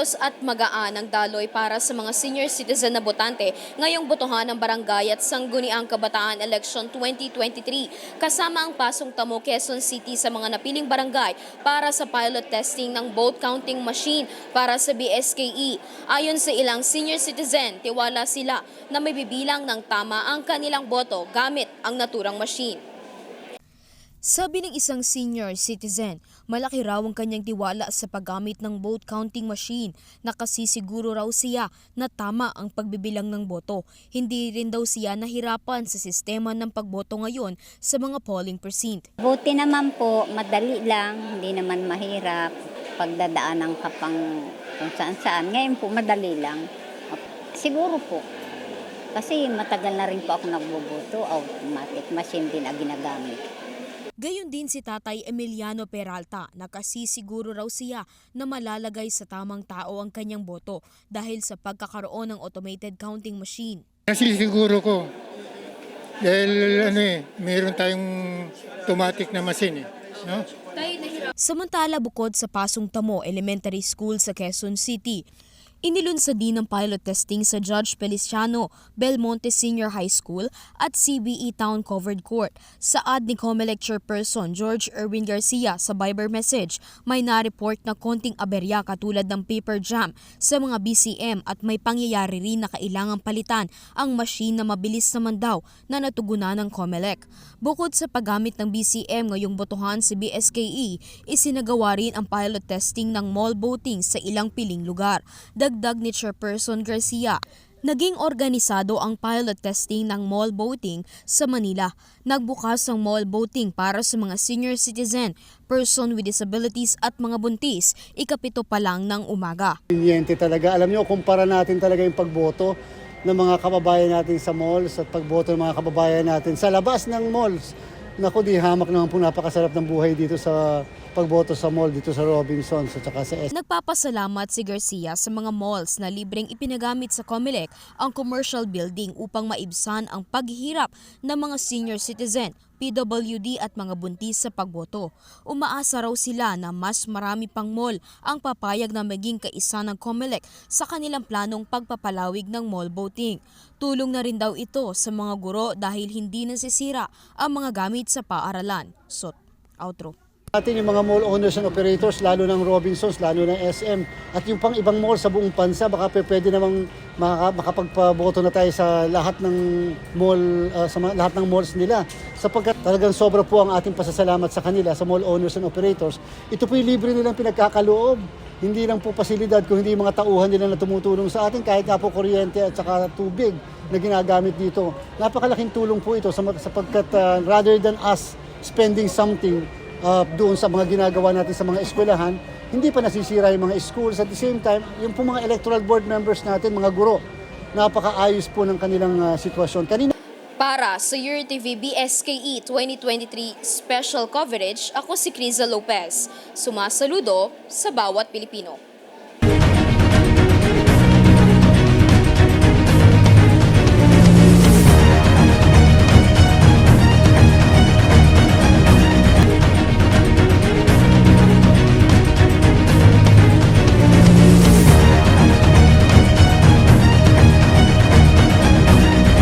Maayos at magaan ang daloy para sa mga senior citizen na botante ngayong botohan ng barangay at sangguniang kabataan election 2023 kasama ang pasong tamo Quezon City sa mga napiling barangay para sa pilot testing ng vote counting machine para sa BSKE. Ayon sa ilang senior citizen, tiwala sila na may bibilang ng tama ang kanilang boto gamit ang naturang machine. Sabi ng isang senior citizen, malaki raw ang kanyang tiwala sa paggamit ng vote counting machine na kasi siguro raw siya na tama ang pagbibilang ng boto. Hindi rin daw siya nahirapan sa sistema ng pagboto ngayon sa mga polling precinct. Buti naman po, madali lang, hindi naman mahirap. Pagdadaanan ka pang kung saan-saan. Ngayon po, madali lang. Siguro po, kasi matagal na rin po ako nagboboto, automatic machine din ang ginagamit. Gayon din si Tatay Emiliano Peralta na kasi siguro raw siya na malalagay sa tamang tao ang kanyang boto dahil sa pagkakaroon ng automated counting machine. Kasi siguro ko, dahil mayroon tayong automatic na machine. No? Samantala bukod sa Pasong Tamo Elementary School sa Quezon City, inilunsad din ng pilot testing sa Judge Feliciano Belmonte Senior High School at CBE Town Covered Court. Saad ni COMELEC Chairperson George Erwin Garcia sa Viber message, may na-report na konting aberya katulad ng paper jam sa mga BCM at may pangyayari rin na kailangang palitan ang machine na mabilis naman daw na natugunan ng COMELEC. Bukod sa paggamit ng BCM ngayong botohan sa BSKE, isinagawa rin ang pilot testing ng mall voting sa ilang piling lugar. Dagdag ni Chairperson Garcia, naging organisado ang pilot testing ng mall voting sa Manila. Nagbukas ang mall voting para sa mga senior citizen, person with disabilities at mga buntis, ikapito pa lang ng umaga. Conveniente talaga. Alam niyo, kumpara natin talaga yung pagboto ng mga kababayan natin sa malls at pagboto ng mga kababayan natin sa labas ng malls. Naku, di hamak naman po, napakasarap ng buhay dito sa pagboto sa mall dito sa Robinsons at saka sa Nagpapasalamat si Garcia sa mga malls na libreng ipinagamit sa COMELEC ang commercial building upang maibsan ang paghihirap ng mga senior citizen, PWD at mga buntis sa pagboto. Umaasa raw sila na mas marami pang mall ang papayag na maging kaisa ng COMELEC sa kanilang planong pagpapalawig ng mall voting. Tulong na rin daw ito sa mga guro dahil hindi nasisira ang mga gamit sa paaralan. Outro. atin yung mga mall owners and operators, lalo ng Robinsons, lalo ng SM, at yung pang ibang mall sa buong bansa, baka pwede namang makapagpaboto na tayo sa lahat ng mall, lahat ng malls nila. Sapagkat talagang sobra po ang ating pasasalamat sa kanila, sa mall owners and operators. Ito po yung libre nilang pinagkakaloob. Hindi lang po pasilidad, kung hindi yung mga tauhan nila na tumutulong sa atin, kahit nga po kuryente at saka tubig na ginagamit dito. Napakalaking tulong po ito sapagkat rather than us spending something doon sa mga ginagawa natin sa mga eskwelahan, hindi pa nasisira yung mga schools. At the same time, yung po mga electoral board members natin, mga guro, napakaayos po ng kanilang sitwasyon. Para sa URTV BSKE 2023 Special Coverage, ako si Criza Lopez. Sumasaludo sa bawat Pilipino.